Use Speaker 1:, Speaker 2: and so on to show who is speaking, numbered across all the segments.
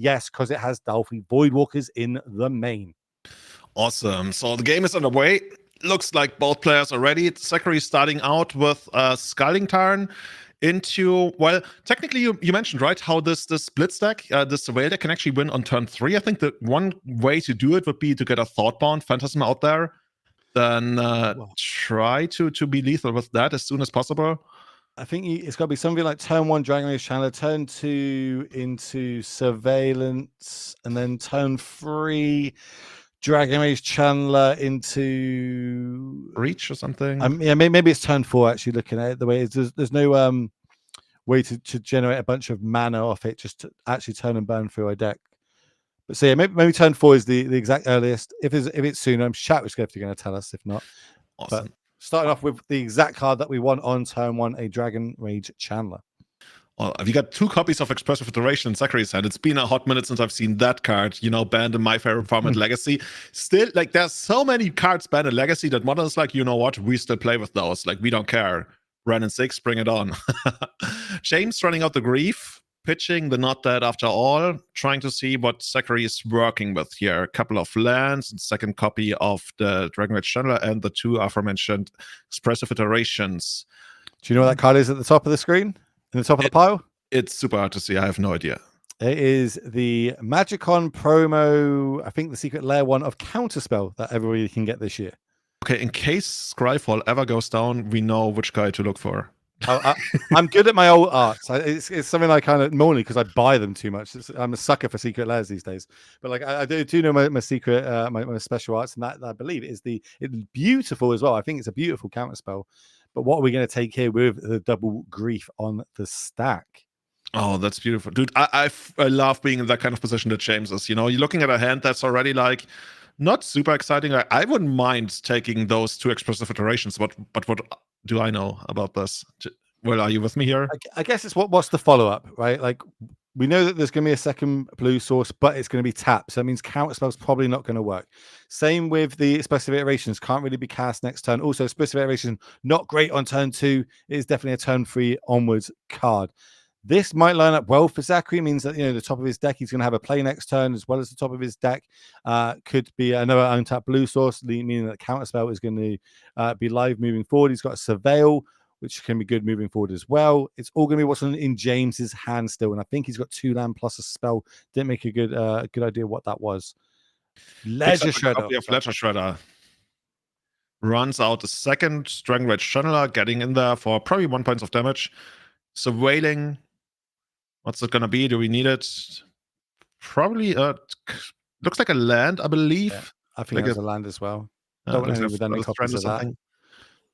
Speaker 1: Yes, because it has Delphi Voidwalkers in the main.
Speaker 2: Awesome. So the game is underway. Looks like both players are ready. Zachary starting out with Scalding Tarn into, well, technically you mentioned, right, how this Blitz deck, this Survell deck can actually win on turn 3. I think the one way to do it would be to get a Thoughtbound Phantasm out there, then try to be lethal with that as soon as possible.
Speaker 1: I think it's got to be something like turn 1 Dragon Age Chandler, turn 2 into Surveillance, and then turn 3 Dragon Age Chandler into
Speaker 2: Reach or something.
Speaker 1: Yeah, maybe it's turn 4. Actually, looking at it the way it is, there's no way to generate a bunch of mana off it, just to actually turn and burn through a deck. But so yeah, maybe turn 4 is the exact earliest. If it's sooner, I'm chat was going to tell us. If not,
Speaker 2: awesome.
Speaker 1: But starting off with the exact card that we want on turn 1, a Dragon Rage Chandler.
Speaker 2: Well, have you got 2 copies of Expressive Iteration in Zachary's hand? It's been a hot minute since I've seen that card, banned in my favorite format, Legacy. Still, like, there's so many cards banned in Legacy that Modern is like, you know what? We still play with those. Like, we don't care. Ren and 6, bring it on. James running out the Grief, pitching the Not Dead After All, trying to see what Zachary is working with here. A couple of lands, and second copy of the Dragon Age Chandler, and the 2 aforementioned Expressive Iterations.
Speaker 1: Do you know what that card is at the top of the screen? In the top of the pile?
Speaker 2: It's super hard to see. I have no idea.
Speaker 1: It is the Magicon promo, I think the secret layer 1 of Counterspell that everybody can get this year.
Speaker 2: Okay, in case Scryfall ever goes down, we know which guy to look for.
Speaker 1: I'm good at my old arts. It's something I kind of normally, because I buy them too much. I'm a sucker for secret layers these days. But like I do know my secret, my special arts, and that I believe it's beautiful as well. I think it's a beautiful Counterspell. But what are we going to take here with the double Grief on the stack?
Speaker 2: Oh, that's beautiful. Dude, I love being in that kind of position that James is. You're looking at a hand that's already like not super exciting. I wouldn't mind taking those 2 Expressive Iterations, but what do I know about this? Well, are you with me here?
Speaker 1: I guess it's what's the follow-up, right? Like, we know that there's going to be a second blue source, but it's going to be tapped. So that means Counterspell's probably not going to work. Same with the Expressive Iterations. Can't really be cast next turn. Also, Expressive Iteration, not great on turn 2. It is definitely a turn 3 onwards card. This might line up well for Zachary. It means that, the top of his deck, he's going to have a play next turn, as well as the top of his deck could be another untapped blue source, meaning that Counterspell is going to be live moving forward. He's got a Surveil, which can be good moving forward as well. It's all going to be what's in James's hand still, and I think he's got 2 land plus a spell. Didn't make a good idea what that was. Ledger Shredder.
Speaker 2: Ledger Shredder runs out a second Dragon Rage Channeler, getting in there for probably 1 point of damage. Surveilling. What's it gonna be? Do we need it? Probably. Looks like a land, I believe.
Speaker 1: Yeah, I think it's a land as well.
Speaker 2: Don't want with any copies of that.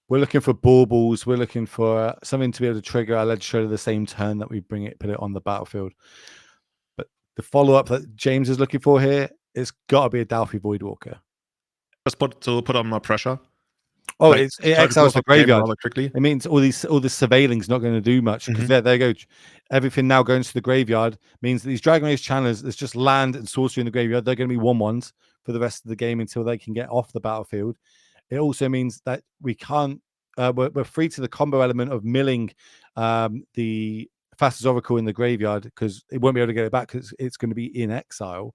Speaker 1: We're looking for baubles. We're looking for something to be able to trigger our Ledger Shredder the same turn that we put it on the battlefield. But the follow-up that James is looking for here, it's got to be a Delphi Voidwalker.
Speaker 2: Just put on more pressure.
Speaker 1: Oh, it exiles the graveyard. It means all this surveilling's not going to do much, because there you go. Everything now going to the graveyard means that these Dragon Age Channelers, there's just land and sorcery in the graveyard. They're going to be 1/1s for the rest of the game until they can get off the battlefield. It also means that we can't. We're free to the combo element of milling the Fastest Oracle in the graveyard, because it won't be able to get it back because it's going to be in exile.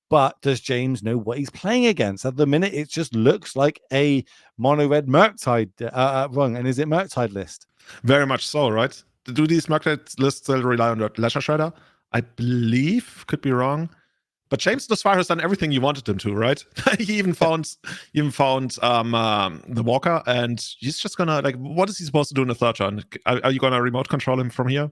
Speaker 1: But does James know what he's playing against? At the minute, it just looks like a mono-red Murktide run. And is it Murktide list?
Speaker 2: Very much so, right? Do these Murktide lists still rely on the Ledger Shredder? I believe, could be wrong. But James thus far has done everything you wanted him to, right? he even found the Walker, and he's just gonna, like, what is he supposed to do in the third turn? Are you gonna remote control him from here?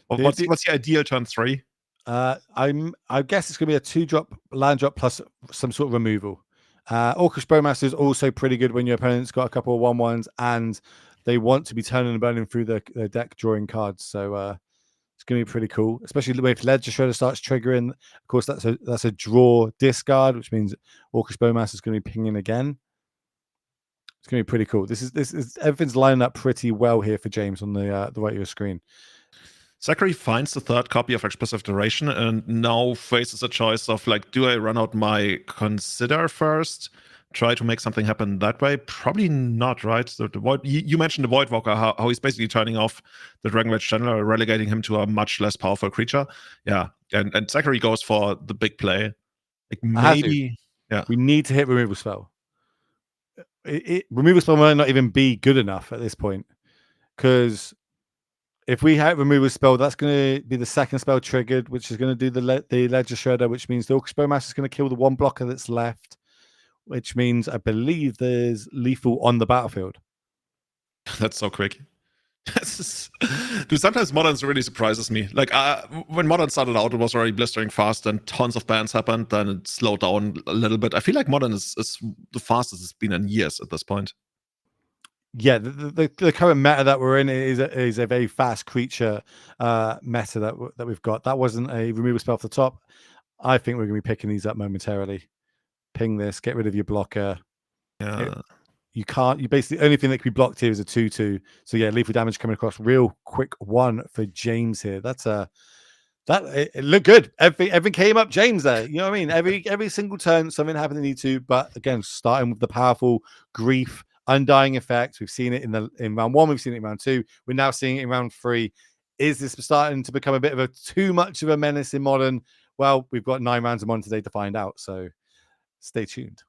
Speaker 2: Or what's the ideal turn 3?
Speaker 1: I guess it's going to be a 2-drop land drop plus some sort of removal. Orcish Bowmaster is also pretty good when your opponent's got a couple of 1/1s and they want to be turning and burning through their deck drawing cards. So it's going to be pretty cool, especially if Ledger Shredder starts triggering. Of course, that's a draw discard, which means Orcish Bowmaster is going to be pinging again. It's going to be pretty cool. This is everything's lining up pretty well here for James on the right of your screen.
Speaker 2: Zachary finds the third copy of Expressive Iteration and now faces a choice of, like, do I run out my Consider first, try to make something happen that way? Probably not, right? So the Void, you mentioned the Void Walker, how he's basically turning off the Dragon Rage Channeler, relegating him to a much less powerful creature. Yeah, and Zachary goes for the big play. Like maybe, yeah.
Speaker 1: We need to hit removal spell. Removal spell might not even be good enough at this point, because if we have removal spell, that's going to be the second spell triggered, which is going to do the Ledger Shredder, which means the Orcish Bowmaster is going to kill the one blocker that's left, which means I believe there's lethal on the battlefield.
Speaker 2: That's so quick. Dude, sometimes Modern really surprises me. Like when Modern started out, it was already blistering fast, and tons of bans happened. Then it slowed down a little bit. I feel like Modern is the fastest it's been in years at this point.
Speaker 1: Yeah, the current meta that we're in is a very fast creature meta that we've got. That wasn't a removal spell off the top. I think we're going to be picking these up momentarily. Ping this, get rid of your blocker.
Speaker 2: Yeah.
Speaker 1: You can't. You basically only thing that can be blocked here is a 2/2. So yeah, lethal damage coming across. Real quick one for James here. That's it looked good. Everything came up James there. You know what I mean? Every single turn something happened they need to. But again, starting with the powerful grief, undying effect. We've seen it in round 1. We've seen it in round 2. We're now seeing it in round 3. Is this starting to become a bit of a too much of a menace in Modern? Well, we've got 9 rounds of Modern today to find out. So stay tuned.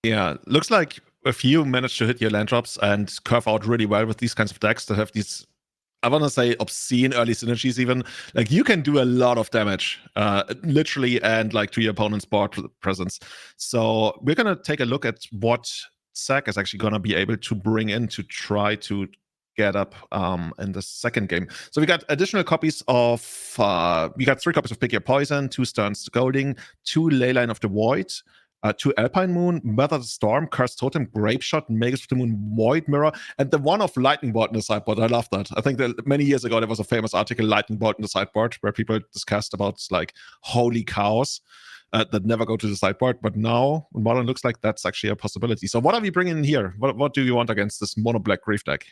Speaker 2: Yeah, looks like a few managed to hit your land drops and curve out really well with these kinds of decks that have these, I want to say, obscene early synergies even. Like, you can do a lot of damage, literally, and like to your opponent's board presence. So we're going to take a look at what Zach is actually going to be able to bring in to try to get up in the second game. So we got additional copies of, we got 3 copies of Pick Your Poison, 2 Stern Scolding, 2 Leyline of the Void, 2 Alpine Moon, Weather the Storm, Cursed Totem, Grape Shot, Magus of the Moon, Void Mirror, and the one of Lightning Bolt in the sideboard. I love that. I think that many years ago there was a famous article, Lightning Bolt in the sideboard, where people discussed about like holy cows that never go to the sideboard. But now, in Modern, looks like that's actually a possibility. So what are we bringing in here? What do you want against this mono black Grief deck?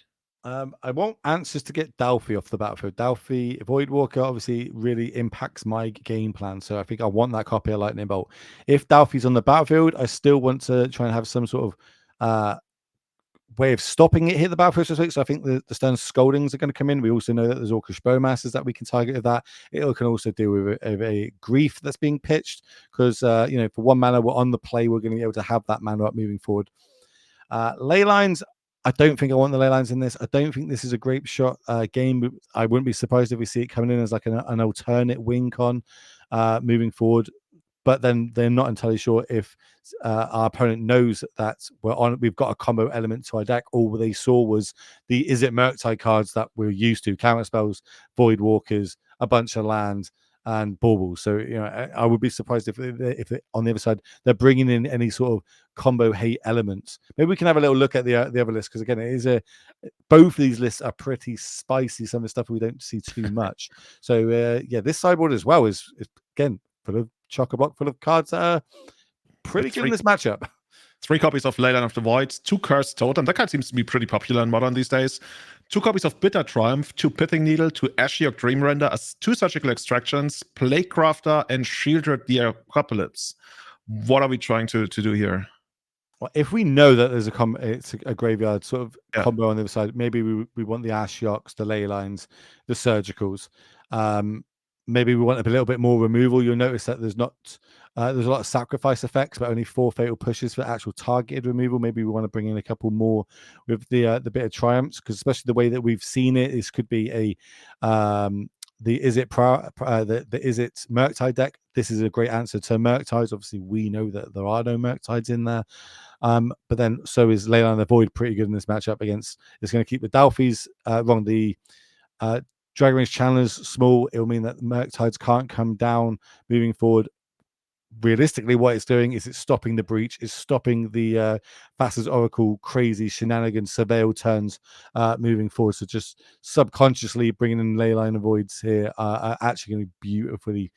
Speaker 1: I want Answers to get Dalfi off the battlefield. Dalfi, Void Walker obviously really impacts my game plan. So I think I want that copy of Lightning Bolt. If Dalfi's on the battlefield, I still want to try and have some sort of way of stopping it hit the battlefield this week. So I think the Stern Scoldings are going to come in. We also know that there's Orcish Bowmasters that we can target with that. It can also deal with a grief that's being pitched, because for 1 mana we're on the play, we're going to be able to have that mana up moving forward. Ley lines, I don't think I want the ley lines in this. I don't think this is a Grape Shot game. I wouldn't be surprised if we see it coming in as like an alternate win con moving forward. But then they're not entirely sure if our opponent knows that we've got a combo element to our deck. All they saw was the Izzet Murktide cards that we're used to: counter spells, Void Walkers, a bunch of land, and baubles. So I would be surprised if on the other side they're bringing in any sort of combo hate elements. Maybe we can have a little look at the other list, because again, both of these lists are pretty spicy. Some of the stuff we don't see too much. So this sideboard as well is again full of chock-a-block, full of cards that are pretty good in this matchup.
Speaker 2: 3 copies of Leyline of the Void, 2 Cursed Totem. That card seems to be pretty popular in Modern these days. 2 copies of Bitter Triumph, 2 Pithing Needle, 2 Ashiok Dream Render, 2 Surgical Extractions, Plague Crafter, and Shieldred the Apocalypse. What are we trying to do here?
Speaker 1: Well, if we know that there's it's a graveyard sort of combo on the other side, maybe we want the Ashioks, the Ley Lines, the Surgicals. Maybe we want a little bit more removal. You'll notice that there's a lot of sacrifice effects, but only 4 fatal pushes for actual targeted removal. Maybe we want to bring in a couple more with the Bitter Triumphs, because especially the way that we've seen it, this could be the Izzet the Izzet Murktide deck. This is a great answer to Murktides. Obviously, we know that there are no Murktides in there. But then so is Leyline of the Void pretty good in this matchup against. It's going to keep the Dalfis the Dragon Rage Channelers small. It will mean that the Murktides can't come down moving forward. Realistically, what it's doing is it's stopping the breach, it's stopping the Thassa's Oracle crazy shenanigans, surveil turns moving forward. So just subconsciously bringing in Leyline of Voids here are actually going to be beautifully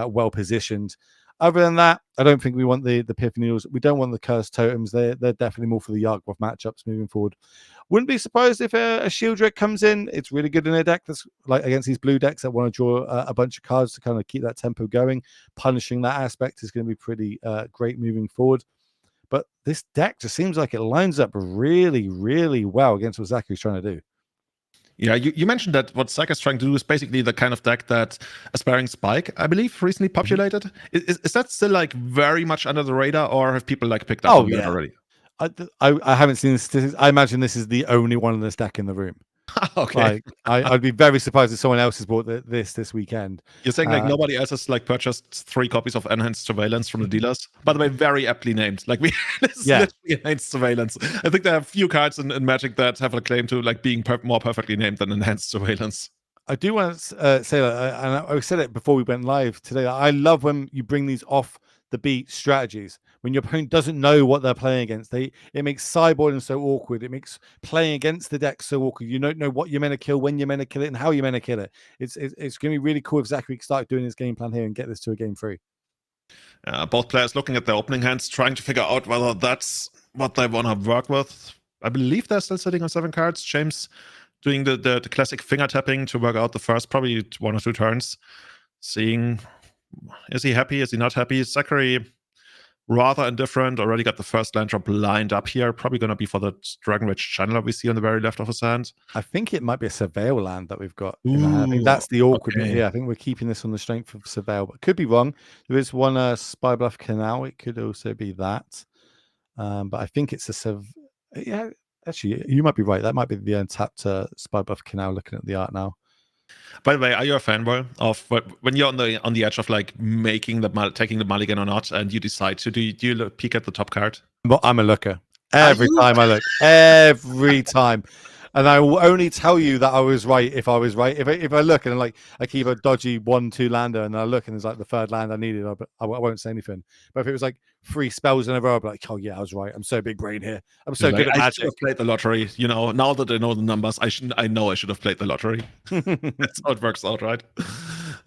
Speaker 1: well positioned. Other than that, I don't think we want the Pithing Needles. We don't want the Cursed Totems. They're definitely more for the Yarkroth matchups moving forward. Wouldn't be surprised if a Shieldred comes in. It's really good in a deck that's like against these blue decks that want to draw a bunch of cards to kind of keep that tempo going. Punishing that aspect is going to be pretty great moving forward. But this deck just seems like it lines up really, really well against what Zachary's trying to do.
Speaker 2: Yeah, you mentioned that what Zach is trying to do is basically the kind of deck that Aspiring Spike, I believe, recently populated. Is that still like very much under the radar, or have people like picked up on that already?
Speaker 1: I haven't seen the statistics. I imagine this is the only one in this deck in the room.
Speaker 2: Okay.
Speaker 1: Like I'd be very surprised if someone else has bought this weekend.
Speaker 2: You're saying like nobody else has like purchased 3 copies of Enhanced Surveillance from the dealers? By the way, very aptly named. Like this is literally Enhanced Surveillance. I think there are a few cards in Magic that have a claim to like being more perfectly named than Enhanced Surveillance.
Speaker 1: I do want to say that, and I said it before we went live today. I love when you bring these off the beat strategies. When your opponent doesn't know what they're playing against, it makes sideboarding so awkward. It makes playing against the deck so awkward. You don't know what you're meant to kill, when you're meant to kill it, and how you're meant to kill it. It's going to be really cool if Zachary can start doing his game plan here and get this to a game 3.
Speaker 2: Both players looking at their opening hands, trying to figure out whether that's what they want to work with. I believe they're still sitting on 7 cards. James doing the classic finger tapping to work out the first probably 1 or 2 turns. Seeing, is he happy? Is he not happy? Zachary, rather indifferent. Already got the first land drop lined up here. Probably going to be for the Dragon Rage Channeler we see on the very left of his hand.
Speaker 1: I think it might be a Survell land that we've got in the hand. I think that's the awkward bit here. I think we're keeping this on the strength of Survell, but could be wrong. There is one Spy Bluff Canal. It could also be that. But I think it's a yeah. Actually, you might be right. That might be the untapped Spy Bluff Canal. Looking at the art now.
Speaker 2: By the way, are you a fanboy of when you're on the edge of like taking the mulligan or not, and you decide to do you peek at the top card?
Speaker 1: Well, I'm a looker every time I look. Every time. And I will only tell you that I was right if I was right. If I look and like I keep a dodgy 1-2 lander and I look and it's like the third land I needed, I won't say anything. But if it was like 3 spells in a row, I'd be like, oh yeah, I was right. I'm so big brain here. I'm so good at Magic.
Speaker 2: I should have played the lottery. You know, now that I know the numbers, I know I should have played the lottery. That's how it works out, right?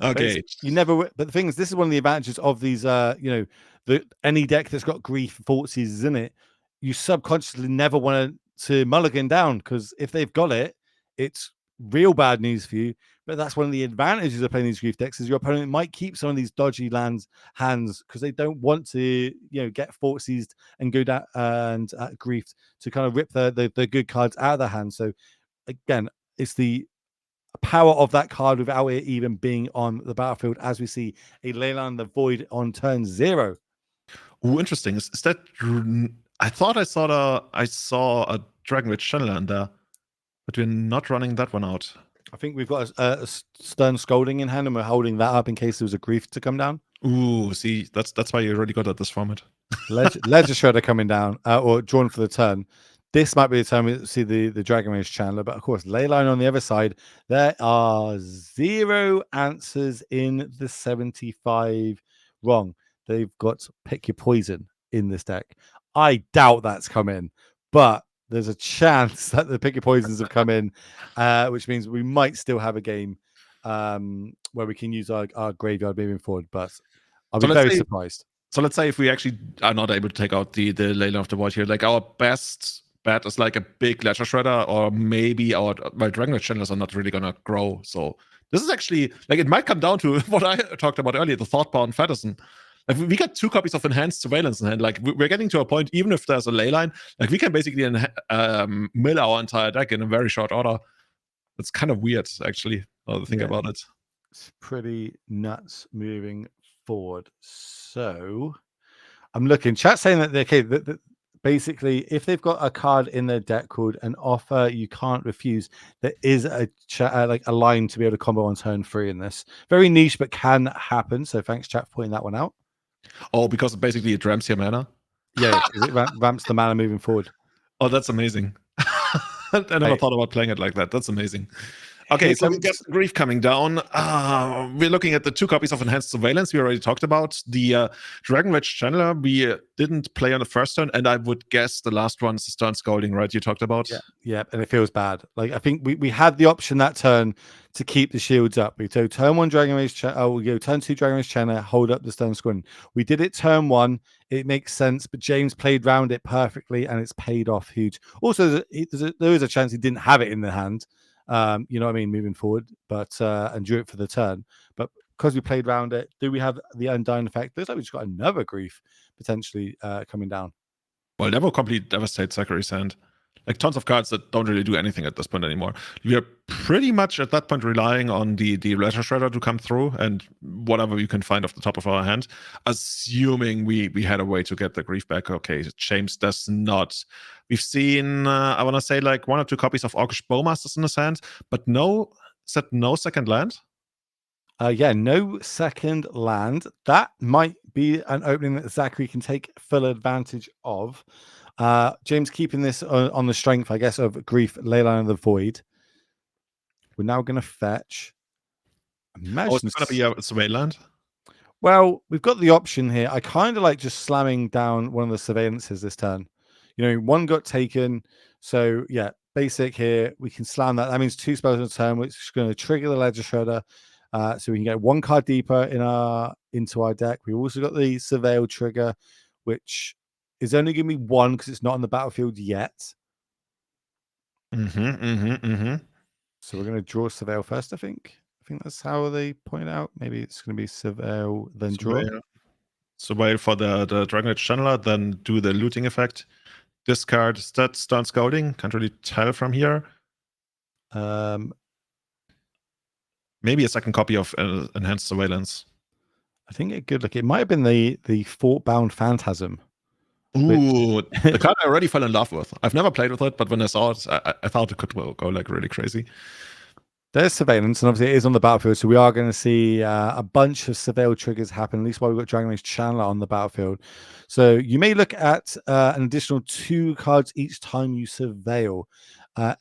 Speaker 2: Okay.
Speaker 1: You never. But the thing is, this is one of the advantages of these. Any deck that's got Grief Forces in it, you subconsciously never want to mulligan down, because if they've got it, it's real bad news for you. But that's one of the advantages of playing these Grief decks, is your opponent might keep some of these dodgy hands because they don't want to, get Forces and go down and Grief to kind of rip the good cards out of their hand. So again, it's the power of that card without it even being on the battlefield, as we see a Leyline the Void on turn 0.
Speaker 2: Oh, interesting. Is that? I thought I saw a Dragon Rage Channeler in there, but we're not running that one out.
Speaker 1: I think we've got a Stern Scolding in hand, and we're holding that up in case there was a Grief to come down.
Speaker 2: Ooh, see, that's why you're really good at this format.
Speaker 1: Ledger Shredder coming down, or drawn for the turn. This might be the time we see the Dragon Rage Channeler, but of course, Leyline on the other side. There are 0 answers in the 75 wrong. They've got Pick Your Poison in this deck. I doubt that's come in, but there's a chance that the Pick Your Poisons have come in, which means we might still have a game where we can use our graveyard moving forward, but I'll be very surprised.
Speaker 2: So let's say if we actually are not able to take out the Leyline of the Void here, like our best bet is like a big Ledger Shredder, or maybe our Dragon Rage Channelers are not really gonna grow. So this is actually like, it might come down to what I talked about earlier, the Thoughtbound Featherston. Like we got 2 copies of Enhanced Surveillance in hand. Like we're getting to a point, even if there's a Leyline, like we can basically mill our entire deck in a very short order. It's kind of weird, actually, now to think about it.
Speaker 1: It's pretty nuts moving forward. So I'm looking, chat saying that basically, if they've got a card in their deck called an offer you can't refuse, there is a line to be able to combo on turn 3 in this. Very niche, but can happen. So thanks, chat, for pointing that one out.
Speaker 2: Oh, because basically it ramps your mana?
Speaker 1: Yeah, it ramps the mana moving forward.
Speaker 2: Oh, that's amazing. I never thought about playing it like that. That's amazing. Okay, so we get Grief coming down. We're looking at the 2 copies of Enhanced Surveillance we already talked about. The Dragon Rage Channeler we didn't play on the first turn, and I would guess the last one is the Stern Scolding, right? You talked about.
Speaker 1: Yeah, and it feels bad. Like I think we had the option that turn to keep the shields up. We go turn 1 Dragon Rage we go turn 2 Dragon Rage Channeler, hold up the Stern Scolding. We did it turn 1. It makes sense, but James played around it perfectly, and it's paid off huge. Also, there is a chance he didn't have it in the hand. You know what I mean, moving forward, but and drew it for the turn. But because we played around it, do we have the Undying effect? Looks like we just got another Grief potentially coming down.
Speaker 2: Well, that will completely devastate Zachary's hand. Like tons of cards that don't really do anything at this point anymore. We are pretty much at that point relying on the Letter Shredder to come through and whatever we can find off the top of our hand, assuming we had a way to get the grief back. Okay, James does not. We've seen, I want to say, like 1 or 2 copies of Orcish Bowmasters in his hand, but no, is that no second land?
Speaker 1: Yeah, no second land. That might be an opening that Zachary can take full advantage of. James keeping this on the strength, I guess, of Grief, Leyline of the Void. We're now going to fetch.
Speaker 2: Oh, it's going to be a Survey land?
Speaker 1: Well, we've got the option here. I kind of like just slamming down one of the surveillances this turn. You know, one got taken. So, yeah, basic here. We can slam that. That means 2 spells in a turn, which is going to trigger the Ledger Shredder. So we can get 1 card deeper into our deck. We also got the Surveil trigger, which is only going to be 1 because it's not on the battlefield yet. So we're going to draw Surveil first, I think. I think that's how they point out. Maybe it's going to be Surveil, then draw.
Speaker 2: Surveil for the Dragon Age Channeler, then do the looting effect. Discard stat, stun scouting. Can't really tell from here. Maybe a second copy of Enhanced Surveillance.
Speaker 1: I think it could look. It might have been the Fort-bound Phantasm.
Speaker 2: Ooh, the card I already fell in love with. I've never played with it, but when I saw it, I thought it could go like really crazy.
Speaker 1: There's surveillance, and obviously it is on the battlefield, so we are going to see a bunch of surveil triggers happen, at least while we've got Dragon Age Channeler on the battlefield. So you may look at an additional 2 cards each time you surveil.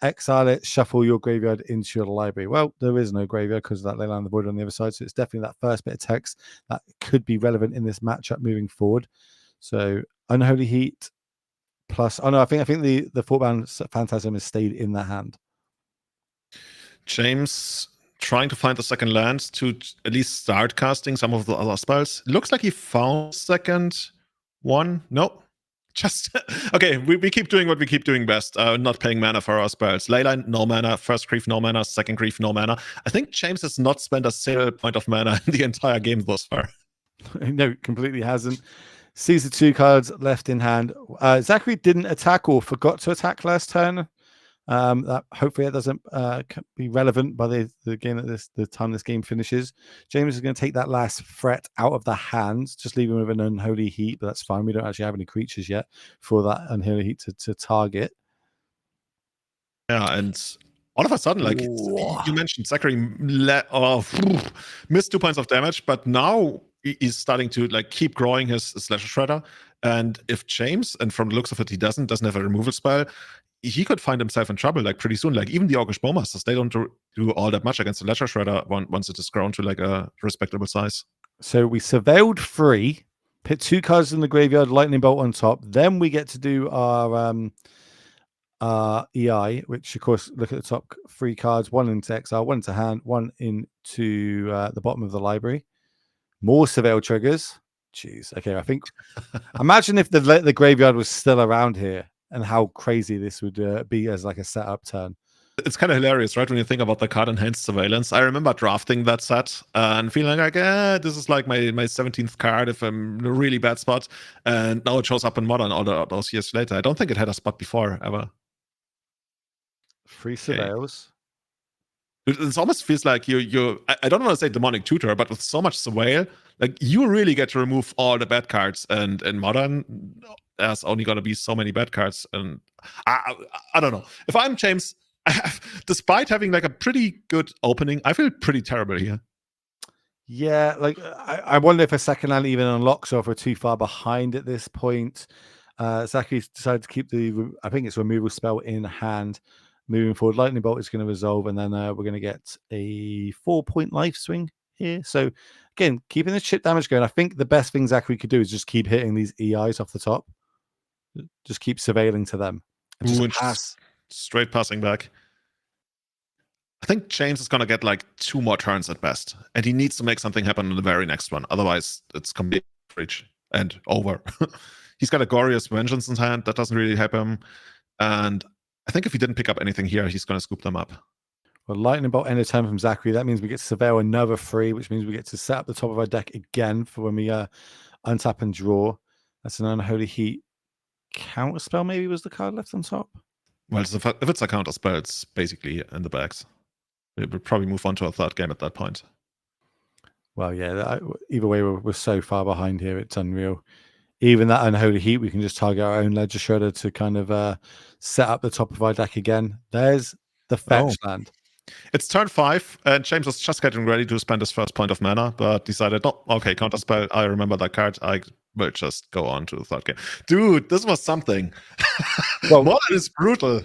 Speaker 1: Exile it, shuffle your graveyard into your library. Well, there is no graveyard because of that Leyline of the Void on the other side, so it's definitely that first bit of text that could be relevant in this matchup moving forward. So Unholy Heat plus... Oh, no, I think the Fort-bound Phantasm has stayed in the hand.
Speaker 2: James trying to find the second land to at least start casting some of the other spells. Looks like he found second one. Nope. Just okay. We keep doing what we keep doing best. Not paying mana for our spells. Leyline, no mana. First grief, no mana. Second grief, no mana. I think James has not spent a single point of mana in the entire game thus far.
Speaker 1: No, completely hasn't. Sees the 2 cards left in hand. Zachary didn't attack or forgot to attack last turn. That hopefully it doesn't be relevant by the game that the time this game finishes. James is going to take that last threat out of the hand, just leaving with an Unholy Heat, but that's fine. We don't actually have any creatures yet for that Unholy Heat to target.
Speaker 2: Yeah, and all of a sudden, like you mentioned, Zachary missed 2 points of damage, but now he's starting to like keep growing his Slasher Shredder. And if James, and from the looks of it, he doesn't have a removal spell, he could find himself in trouble like pretty soon. Like even the Orcish Bowmasters, they don't do all that much against the Ledger Shredder once it is grown to like a respectable size.
Speaker 1: So we surveilled 3, put 2 cards in the graveyard, lightning bolt on top. Then we get to do our EI, which of course look at the top 3 cards: 1 into exile, 1 into hand, 1 into the bottom of the library. More surveil triggers. Jeez. Okay, I think. Imagine if the graveyard was still around here, and how crazy this would be as like a setup turn.
Speaker 2: It's kind of hilarious, right? When you think about the card Enhanced Surveillance. I remember drafting that set and feeling like, this is like my 17th card if I'm in a really bad spot. And now it shows up in Modern all those years later. I don't think it had a spot before, ever.
Speaker 1: 3 surveils.
Speaker 2: It almost feels like I don't want to say demonic tutor, but with so much surveil, like you really get to remove all the bad cards. And in Modern, there's only going to be so many bad cards. And I don't know. If I'm James, despite having like a pretty good opening, I feel pretty terrible here.
Speaker 1: Yeah, like I wonder if a second land even unlocks, or if we're too far behind at this point. Zachary's decided to keep I think it's removal spell in hand. Moving forward, Lightning Bolt is going to resolve, and then we're going to get a 4-point life swing here. So again, keeping the chip damage going. I think the best thing Zachary could do is just keep hitting these EIs off the top. Just keep surveilling to them. And just pass.
Speaker 2: Straight passing back. I think James is going to get like 2 more turns at best. And he needs to make something happen in the very next one. Otherwise, it's complete reach and over. He's got a Glorious Vengeance in hand. That doesn't really help him. And I think if he didn't pick up anything here, he's going to scoop them up.
Speaker 1: Well, Lightning Bolt end of turn from Zachary. That means we get to surveil another 3, which means we get to set up the top of our deck again for when we untap and draw. That's an Unholy Heat Counterspell maybe was the card left on top.
Speaker 2: Well, if it's a counter spell, it's basically in the bags. We would probably move on to a third game at that point.
Speaker 1: Well, yeah. Either way, we're so far behind here. It's unreal. Even that Unholy Heat, we can just target our own Ledger Shredder to kind of set up the top of our deck again. There's the fetch land.
Speaker 2: It's turn 5, and James was just getting ready to spend his first point of mana, but decided, no, okay, counterspell. I remember that card. I will just go on to the third game. Dude, this was something. Well, Modern is brutal.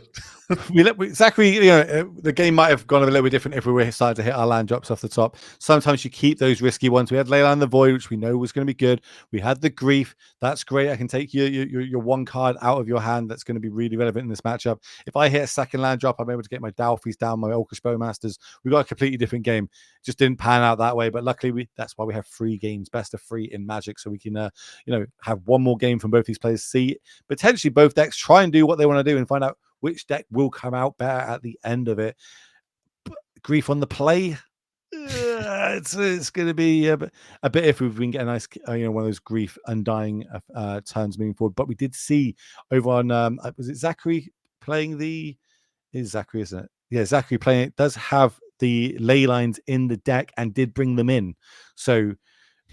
Speaker 1: Zachary, the game might have gone a little bit different if we were starting to hit our land drops off the top. Sometimes you keep those risky ones. We had Leyline the Void, which we know was going to be good. We had the Grief. That's great. I can take your one card out of your hand. That's going to be really relevant in this matchup. If I hit a second land drop, I'm able to get my Dalfies down, my Orcish Bowmasters. We got a completely different game. Just didn't pan out that way. But luckily, that's why we have 3 games, best of 3 in Magic, so we can have one more game from both these players. See potentially both decks try and do what they want to do and find out which deck will come out better at the end of it. But Grief on the play, it's going to be a bit iffy if we can get a nice, one of those Grief Undying turns moving forward. But we did see over on, was it Zachary playing is Zachary, isn't it? Yeah, Zachary playing it does have the ley lines in the deck and did bring them in. So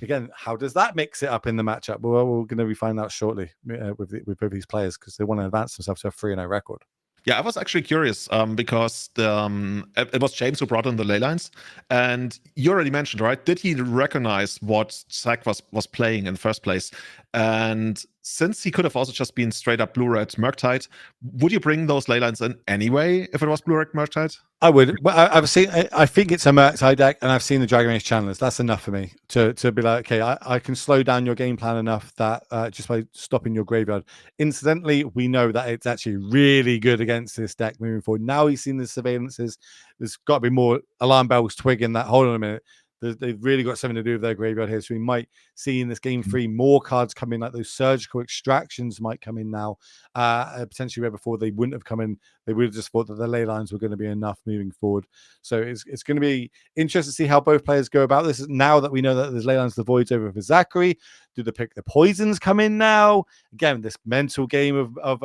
Speaker 1: again, how does that mix it up in the matchup? Well, we're going to be finding out shortly with both these players because they want to advance themselves to a 3-0 record.
Speaker 2: Yeah, I was actually curious because it was James who brought in the ley lines, and you already mentioned, right? Did he recognize what Zach was playing in the first place? And since he could have also just been straight up blue-red Murktide, would you bring those ley lines in anyway if it was blue-red Murktide?
Speaker 1: I would. Well, I've seen. I think it's a Murktide deck, and I've seen the Dragon Age channelers. That's enough for me to be like, okay, I can slow down your game plan enough that just by stopping your graveyard. Incidentally, we know that it's actually really good against this deck moving forward. Now he's seen the surveillances. There's got to be more alarm bells twigging that. Hold on a minute. They've really got something to do with their graveyard here. So we might see in this game 3 more cards come in, like those surgical extractions might come in now. Potentially where before they wouldn't have come in. They would have just thought that the ley lines were going to be enough moving forward. So it's going to be interesting to see how both players go about this. Now that we know that there's ley lines, the voids over for Zachary, do they pick the poisons come in now? Again, this mental game of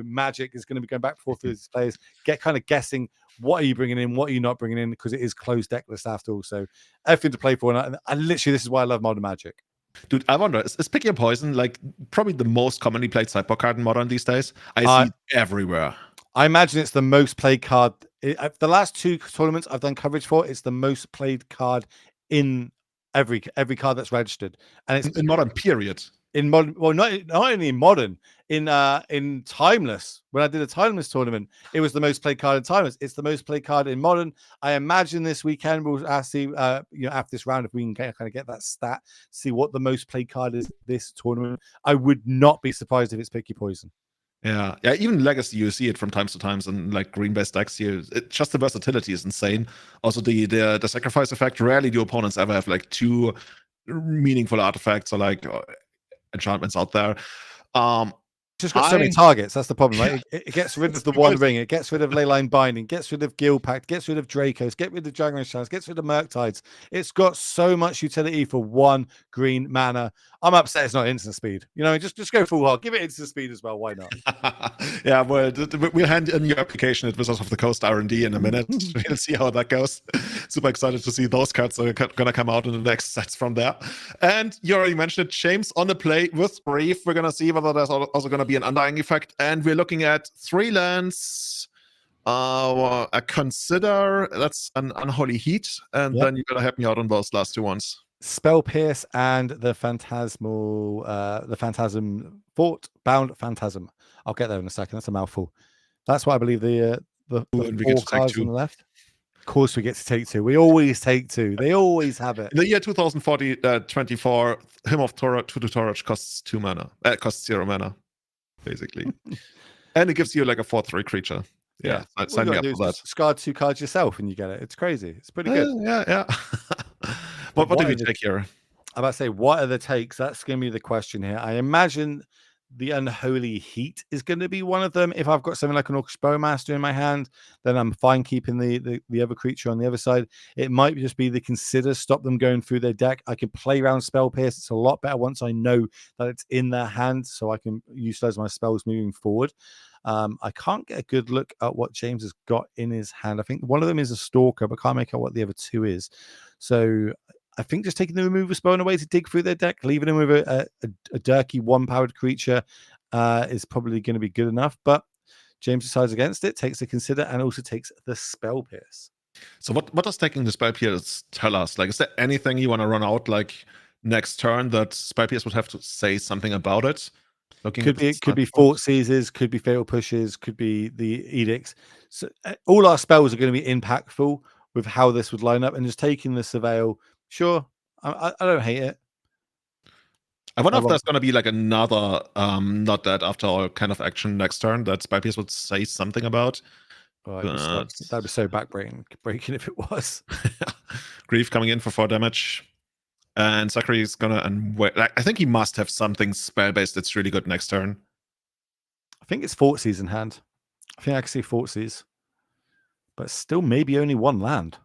Speaker 1: Magic is going to be going back and forth with these players. Get kind of guessing. What are you bringing in? What are you not bringing in? Because it is closed deck list after all. So everything to play for. And literally, this is why I love Modern Magic.
Speaker 2: Dude, I wonder, is Pick Your Poison like probably the most commonly played sideboard card in Modern these days? I see it everywhere.
Speaker 1: I imagine it's the most played card. The last 2 tournaments I've done coverage for, it's the most played card in every card that's registered. And it's
Speaker 2: in Modern, period.
Speaker 1: In Modern, well, not only in Modern, in Timeless. When I did a Timeless tournament, it was the most played card in Timeless. It's the most played card in Modern. I imagine this weekend we'll see, after this round, if we can kind of get that stat, see what the most played card is this tournament. I would not be surprised if it's Pick Your Poison.
Speaker 2: Yeah. Even Legacy, you see it from time to time, and like green-based decks here. Just the versatility is insane. Also, the sacrifice effect. Rarely do opponents ever have like 2 meaningful artifacts or like enchantments out there.
Speaker 1: Just got so many targets. That's the problem, right? It gets rid of the One Ring. It gets rid of Leyline Binding. Gets rid of Guild Pact. Gets rid of Dracos. Get rid of Dragon Age Challenge. Gets rid of Murktides. It's got so much utility for 1 green mana. I'm upset it's not instant speed. Just go full hog. Give it instant speed as well. Why not?
Speaker 2: Yeah, well, we'll hand in your application at Wizards of the Coast R&D in a minute. We'll see how that goes. Super excited to see those cards that are going to come out in the next sets from there. And you already mentioned it, James on the play with Grief. We're going to see whether there's also going to be an Undying effect. And we're looking at 3 lands. A Consider, that's an Unholy Heat. And then you're going to help me out on those last 2 ones.
Speaker 1: Spell Pierce and the Phantasmal, the Phantasm Fort Bound Phantasm. I'll get there in a second. That's a mouthful. That's why I believe the 4 cards on the left. Of course, we get to take 2. We always take 2. They always have it.
Speaker 2: In the year 2024, Hymn of Torach costs 2 mana. Costs 0 mana, basically. And it gives you like a 4/3 creature. Yeah. Sign me up for that.
Speaker 1: Discard 2 cards yourself and you get it. It's crazy. It's pretty good.
Speaker 2: Yeah. What do we take here?
Speaker 1: I'm about to say, what are the takes? That's going to be the question here. I imagine the Unholy Heat is going to be one of them. If I've got something like an Orcish Bowmaster in my hand, then I'm fine keeping the other creature on the other side. It might just be the Consider, stop them going through their deck. I can play around Spell Pierce. It's a lot better once I know that it's in their hand, so I can utilize my spells moving forward. I can't get a good look at what James has got in his hand. I think one of them is a Stalker, but can't make out what the other two is. So I think just taking the removal spell away to dig through their deck, leaving them with a Durky one-powered creature is probably going to be good enough. But James decides against it, takes the Consider, and also takes the Spell Pierce.
Speaker 2: So what does taking the Spell Pierce tell us? Like, is there anything you want to run out like next turn that Spell Pierce would have to say something about it?
Speaker 1: Could be Fort Seizes, could be Fatal Pushes, could be the Edicts. So all our spells are going to be impactful with how this would line up, and just taking the Survell. Sure, I don't hate it.
Speaker 2: I wonder if there's going to be like another not that after all kind of action next turn that Spell Pierce would say something about.
Speaker 1: That'd be so breaking if it was.
Speaker 2: Grief coming in for 4 damage. And Zachary is going to... I think he must have something spell-based that's really good next turn.
Speaker 1: I think it's Fort Seize in hand. I think I can see Fort Seize. But still maybe only one land.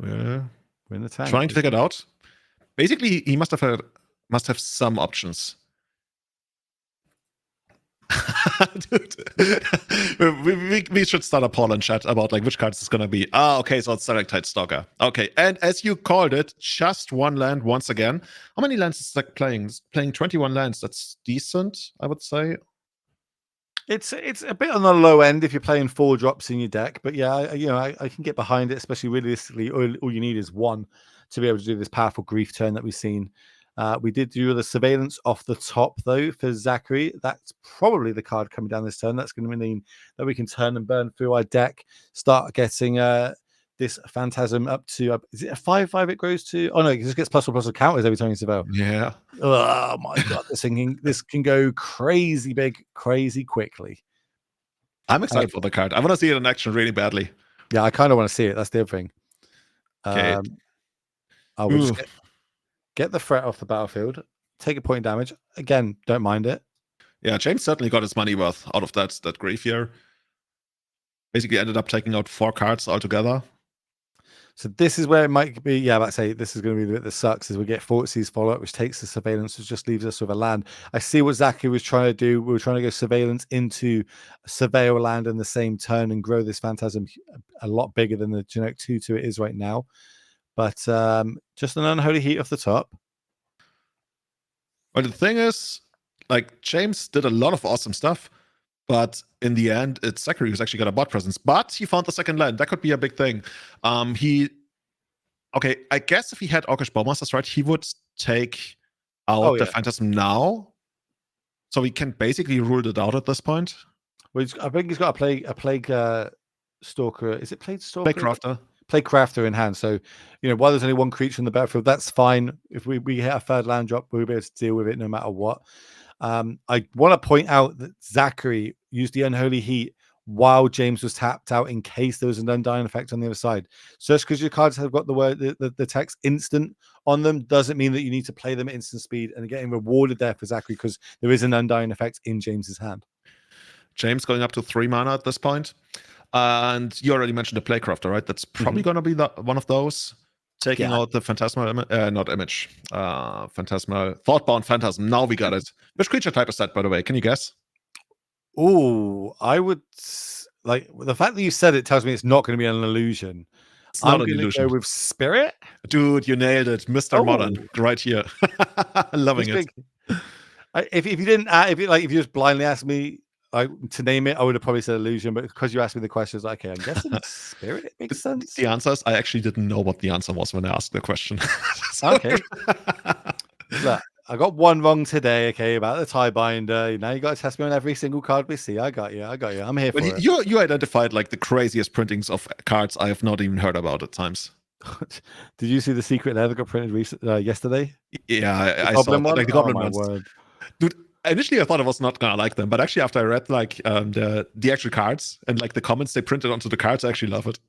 Speaker 2: Yeah.
Speaker 1: We're in the tank.
Speaker 2: Trying to figure it out. Basically, he must have some options. Dude, we should start a poll in chat about like which cards it's gonna be. Okay, so it's Stalactite Stalker. Okay, and as you called it, just one land once again. How many lands is Zach playing? Playing 21 lands. That's decent, I would say.
Speaker 1: It's a bit on the low end if you're playing 4 drops in your deck, but yeah, I can get behind it. Especially realistically, all you need is one to be able to do this powerful Grief turn that we've seen. We did do the Surveillance off the top, though, for Zachary. That's probably the card coming down this turn. That's going to mean that we can turn and burn through our deck, start getting this Phantasm up to... is it a 5/5 it grows to? Oh, no, it just gets +1/+1 counters every time you Surveil.
Speaker 2: Yeah.
Speaker 1: Oh, my God. This can go crazy big, crazy quickly.
Speaker 2: I'm excited for the card. I want to see it in action really badly.
Speaker 1: Yeah, I kind of want to see it. That's the other thing.
Speaker 2: Okay.
Speaker 1: I will just get the threat off the battlefield, take a point of damage. Again, don't mind it.
Speaker 2: Yeah, James certainly got his money worth out of that Grief here. Basically ended up taking out 4 cards altogether.
Speaker 1: So this is where it might be, yeah, I'd say this is going to be the bit that sucks, is we get Fort Seize follow-up, which takes the Surveillance, which just leaves us with a land. I see what Zachary was trying to do. We were trying to go Surveillance into Surveil land in the same turn and grow this Phantasm a lot bigger than the generic 2/2 it is right now. But just an Unholy Heat off the top.
Speaker 2: Well, the thing is, like, James did a lot of awesome stuff, but in the end, it's Zachary who's actually got a bot presence. But he found the second land. That could be a big thing. Okay, I guess if he had Orcish Bowmasters, right, he would take out the Phantasm now. So we can basically rule it out at this point.
Speaker 1: Well, I think he's got a Plague Stalker. Is it Plague Stalker? Plague Crafter in hand. So, while there's only one creature in the battlefield, that's fine. If we hit a third land drop, we'll be able to deal with it no matter what. I want to point out that Zachary used the Unholy Heat while James was tapped out in case there was an Undying Effect on the other side. So just because your cards have got the text instant on them doesn't mean that you need to play them at instant speed, and getting rewarded there for Zachary because there is an Undying Effect in James's hand.
Speaker 2: James going up to 3 mana at this point. And you already mentioned the Plaguecrafter, right? That's probably going to be one of those. Taking out the Phantasmal, Phantasmal, Thoughtbound Phantasm. Now we got it. Which creature type is that, by the way? Can you guess?
Speaker 1: Oh, I would like the fact that you said it tells me it's not going to be an illusion. I'm going to go with Spirit.
Speaker 2: Dude, you nailed it. Mr. Modern, right here. Loving it.
Speaker 1: If you didn't, if you just blindly asked me to name it, I would have probably said illusion, but because you asked me the question, it's like, okay, I'm guessing Spirit. It makes sense.
Speaker 2: The answers, I actually didn't know what the answer was when I asked the question.
Speaker 1: Okay. Look, I got one wrong today, okay, about the tie binder. Now you got to test me on every single card we see. I got you. I'm here for it.
Speaker 2: You identified like the craziest printings of cards I have not even heard about at times.
Speaker 1: Did you see the secret that got printed yesterday?
Speaker 2: Yeah, I saw it, like the Goblin ones.
Speaker 1: Word.
Speaker 2: Dude, initially I thought I was not gonna like them, but actually after I read like the actual cards and like the comments they printed onto the cards, I actually love it.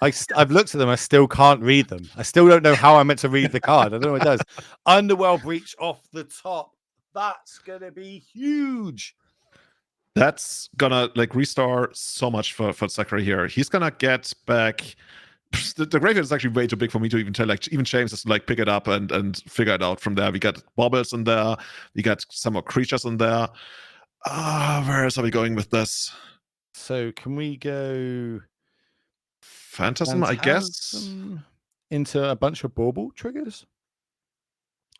Speaker 1: I've looked at them. I still can't read them. I still don't know how I'm meant to read the card. I don't know what it does. Underworld Breach off the top. That's gonna be huge.
Speaker 2: That's gonna like restore so much for Zachary here. He's gonna get back. The graveyard is actually way too big for me to even tell. Like even James has to like pick it up and figure it out from there. We got bobbles in there. We got some more creatures in there. Where else are we going with this?
Speaker 1: So can we go
Speaker 2: Phantasm, I guess.
Speaker 1: Phantasm into a bunch of bauble triggers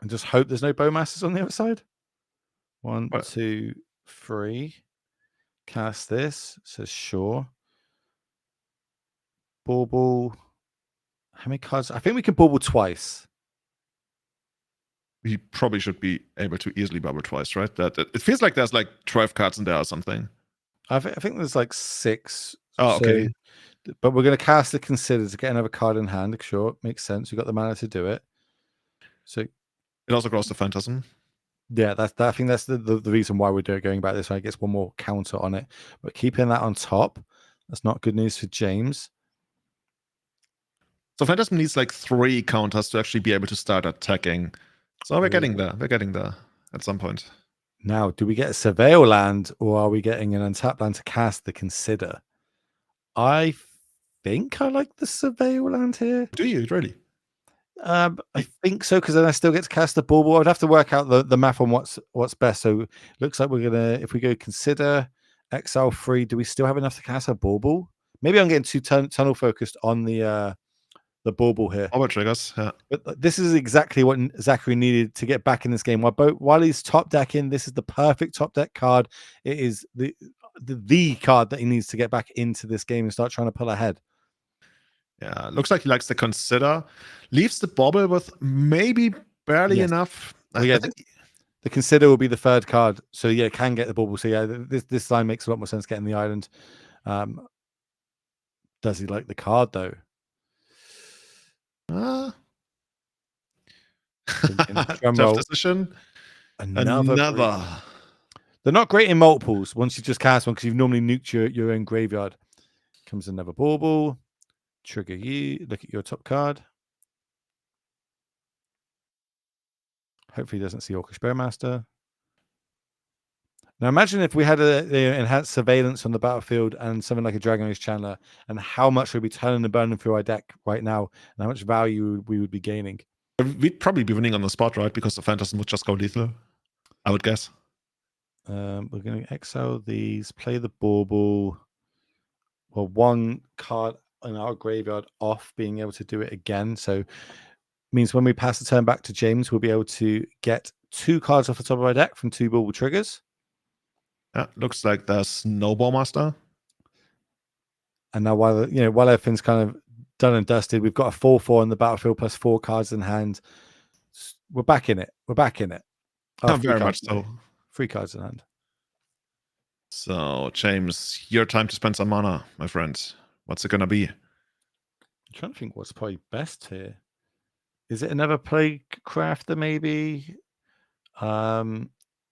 Speaker 1: and just hope there's no bowmasters on the other side? 1,
Speaker 2: What?
Speaker 1: 2, 3. Cast this. Says sure. Bauble. How many cards? I think we can bauble twice.
Speaker 2: We probably should be able to easily bubble twice, right? That it feels like there's like 12 cards in there or something.
Speaker 1: I think there's like 6.
Speaker 2: Oh, okay.
Speaker 1: But we're going to cast the Consider to get another card in hand. Sure, makes sense. We've got the mana to do it. So
Speaker 2: it also grows the Phantasm.
Speaker 1: Yeah, I think that's the reason why we're going about this. I guess one more counter on it, but keeping that on top, that's not good news for James.
Speaker 2: So Phantasm needs like 3 counters to actually be able to start attacking. So we're getting there. We're getting there at some point.
Speaker 1: Now, do we get a Survell land or are we getting an untapped land to cast the Consider? I think I like the Survell land here.
Speaker 2: Do you really?
Speaker 1: I think so, because then I still get to cast the bauble. I'd have to work out the math on what's best. So it looks like we're gonna, if we go Consider, exile 3, do we still have enough to cast a bauble? Maybe I'm getting too tunnel focused on the bauble here.
Speaker 2: Bauble triggers, yeah.
Speaker 1: But this is exactly what Zachary needed to get back in this game. While he's top decking, this is the perfect top deck card. It is the card that he needs to get back into this game and start trying to pull ahead.
Speaker 2: Yeah, looks like he likes to Consider. Leaves the bauble with maybe barely enough.
Speaker 1: Well, yeah, the Consider will be the third card. So yeah, it can get the bauble. So yeah, this line makes a lot more sense getting the island. Does he like the card though?
Speaker 2: Tough decision. Another.
Speaker 1: They're not great in multiples once you just cast one because you've normally nuked your own graveyard. Comes another bauble. Trigger you. Look at your top card. Hopefully he doesn't see Orcish Bearmaster. Now imagine if we had an enhanced surveillance on the battlefield and something like a Dragon Age Chandler, and how much we'd be turning and burning through our deck right now, and how much value we would be gaining.
Speaker 2: We'd probably be winning on the spot, right? Because the Phantasm would just go lethal, I would guess.
Speaker 1: We're going to exile these, play the bauble. Well, 1 card in our graveyard off, being able to do it again. So means when we pass the turn back to James, we'll be able to get 2 cards off the top of our deck from 2 bauble triggers.
Speaker 2: Yeah, looks like there's no Bowmaster.
Speaker 1: And now while everything's kind of done and dusted, we've got a 4/4 on the battlefield plus 4 cards in hand. We're back in it.
Speaker 2: Not very much so.
Speaker 1: 3 cards in hand.
Speaker 2: So, James, your time to spend some mana, my friend. What's it gonna be?
Speaker 1: I'm trying to think what's probably best here. Is it another Plague Crafter, maybe?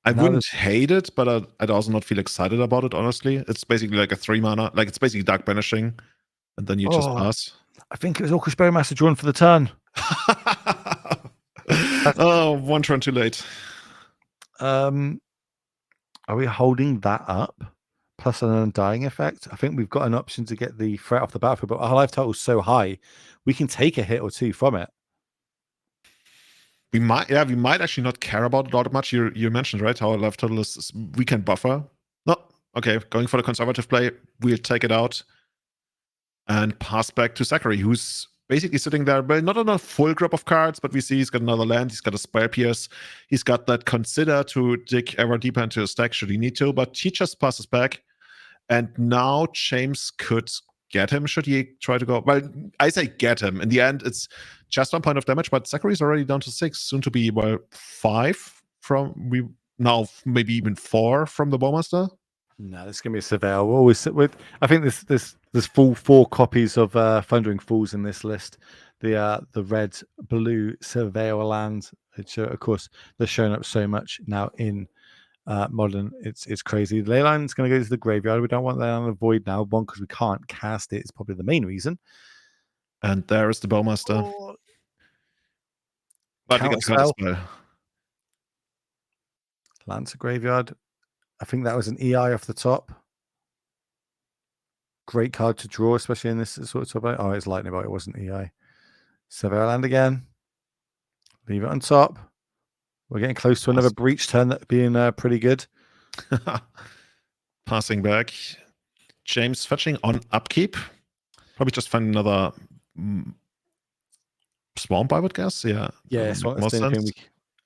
Speaker 2: I wouldn't hate it, but I'd also not feel excited about it, honestly. It's basically like a 3 mana, like it's basically Dark Banishing, and then you just pass.
Speaker 1: I think it was Orcish Bearmaster drawn for the turn.
Speaker 2: Oh, 1 turn too late.
Speaker 1: Are we holding that up? Plus an undying effect? I think we've got an option to get the threat off the battlefield, but our life total is so high, we can take a hit or 2 from it.
Speaker 2: We might actually not care about it all that much. You mentioned, right, how our life total is, we can buffer. No, okay, going for the conservative play, we'll take it out and pass back to Zachary, who's basically sitting there, but not on a full grip of cards, but we see he's got another land, he's got a Spell Pierce, he's got that Consider to dig ever deeper into his deck should he need to, but he just passes back. And now James could get him should he try to go. Well, I say get him. In the end, it's just 1 point of damage, but Zachary's already down to 6, soon to be 5 from maybe even 4 from the Bowmaster.
Speaker 1: No, this is gonna be a Survell. We'll always sit with. I think there's full 4 copies of Thundering Falls in this list. The red blue Survell land, which of course they're showing up so much now in Modern. It's crazy. The Leyline's going to go to the graveyard. We don't want that on the void now. One, because we can't cast it. It's probably the main reason.
Speaker 2: And there is the Bowmaster.
Speaker 1: Oh,
Speaker 2: But we got
Speaker 1: Counterspell.
Speaker 2: Counterspell.
Speaker 1: Lancer graveyard. I think that was an EI off the top. Great card to draw, especially in this sort of. Oh, it's Lightning Bolt. It wasn't EI. Survell land again. Leave it on top. We're getting close to another breach turn that being pretty good.
Speaker 2: Passing back. James fetching on upkeep. Probably just find another swamp, I would guess. Yeah.
Speaker 1: Yeah, swamp's the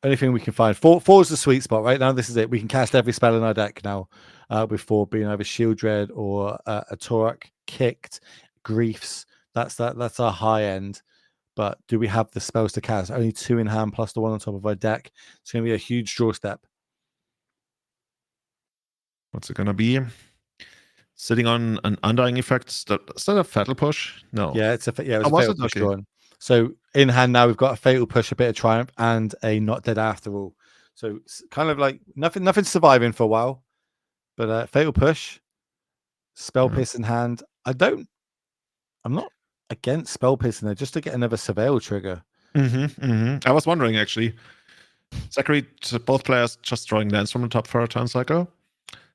Speaker 1: only thing we can find. Four's the sweet spot right now. This is it. We can cast every spell in our deck now with 4 being either Shield Dread or a Torok, Kicked, Griefs. That's our high end. But do we have the spells to cast? Only 2 in hand plus the 1 on top of our deck. It's going to be a huge draw step.
Speaker 2: What's it going to be? Sitting on an Undying Effect. Is that a Fatal Push? No.
Speaker 1: Yeah, it was a Fatal Push drawn. So in hand now we've got a Fatal Push, a bit of Triumph, and a Not Dead After All. So it's kind of like nothing surviving for a while. But Fatal Push, Spell Pierce in hand. I'm not against Spell Piercing there, just to get another Surveil trigger.
Speaker 2: I was wondering actually. Zachary, both players just drawing lands from the top for a turn cycle.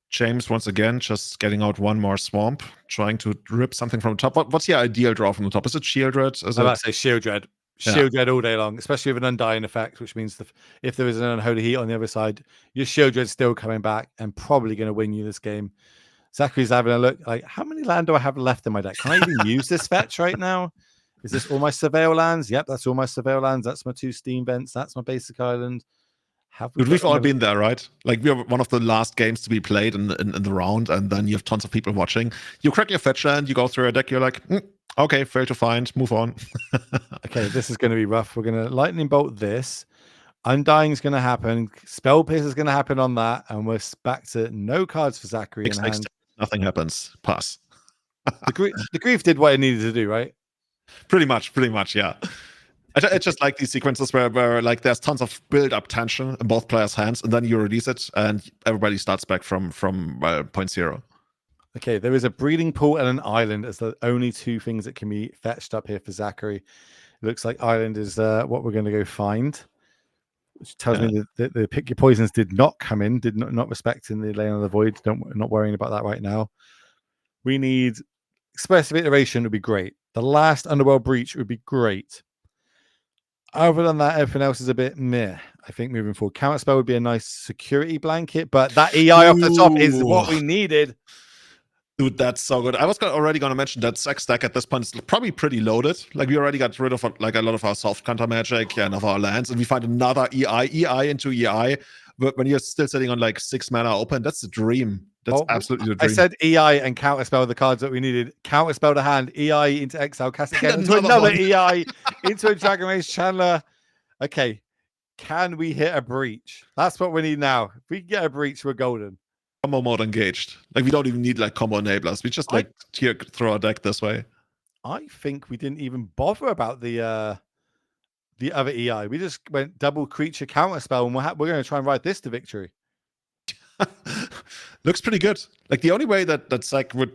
Speaker 2: James once again just getting out one more swamp, trying to rip something from the top. What's the ideal draw from the top? Is it Shield Dread?
Speaker 1: I'm about to say Shield Dread. Shield Dread all day long, especially with an Undying Effect, which means if there is an Unholy Heat on the other side, your Shield Dread's still coming back and probably going to win you this game. Zachary's having a look like, how many land do I have left in my deck? Can I even use this fetch right now? Is this all my Surveil lands? Yep, that's all my Surveil lands. That's my 2 Steam Vents. That's my basic island.
Speaker 2: We've all been there, right? Like we are one of the last games to be played in the round, and then you have tons of people watching. You crack your fetch land, you go through a deck, you're like, okay, fail to find, move on.
Speaker 1: Okay, this is going to be rough. We're going to Lightning Bolt this. Undying is going to happen. Spell Pierce is going to happen on that, and we're back to no cards for Zachary in hand.
Speaker 2: Nothing happens. Pass.
Speaker 1: The grief did what it needed to do, right?
Speaker 2: Pretty much, yeah. I just like these sequences where like there's tons of build-up tension in both players' hands, and then you release it, and everybody starts back from point zero.
Speaker 1: Okay, there is a breeding pool and an island as the only 2 things that can be fetched up here for Zachary. It looks like island is what we're going to go find, which tells me that the Pick Your Poisons did not come in, not respecting the Lane of the Void. Not worrying about that right now. We need Expressive Iteration would be great. The last Underworld Breach would be great. Other than that, everything else is a bit meh. I think moving forward, Counterspell would be a nice security blanket, but that EI off the top is what we needed.
Speaker 2: Dude, that's so good. I was already going to mention that Zach's deck at this point is probably pretty loaded. Like we already got rid of like a lot of our soft counter magic and of our lands, and we find another EI into EI. But when you're still sitting on like 6 mana open, that's a dream. That's absolutely the dream.
Speaker 1: I said EI and Counterspell the cards that we needed. Counterspell to hand, EI into exile, cast again into another EI, into a Dragon Rage Chandler. Okay, can we hit a breach? That's what we need now. If we can get a breach, we're golden.
Speaker 2: Combo mode engaged. Like we don't even need like combo enablers. We just like throw our deck this way.
Speaker 1: I think we didn't even bother about the other EI. We just went double creature Counterspell, and we're going to try and ride this to victory.
Speaker 2: Looks pretty good. Like the only way that Zach would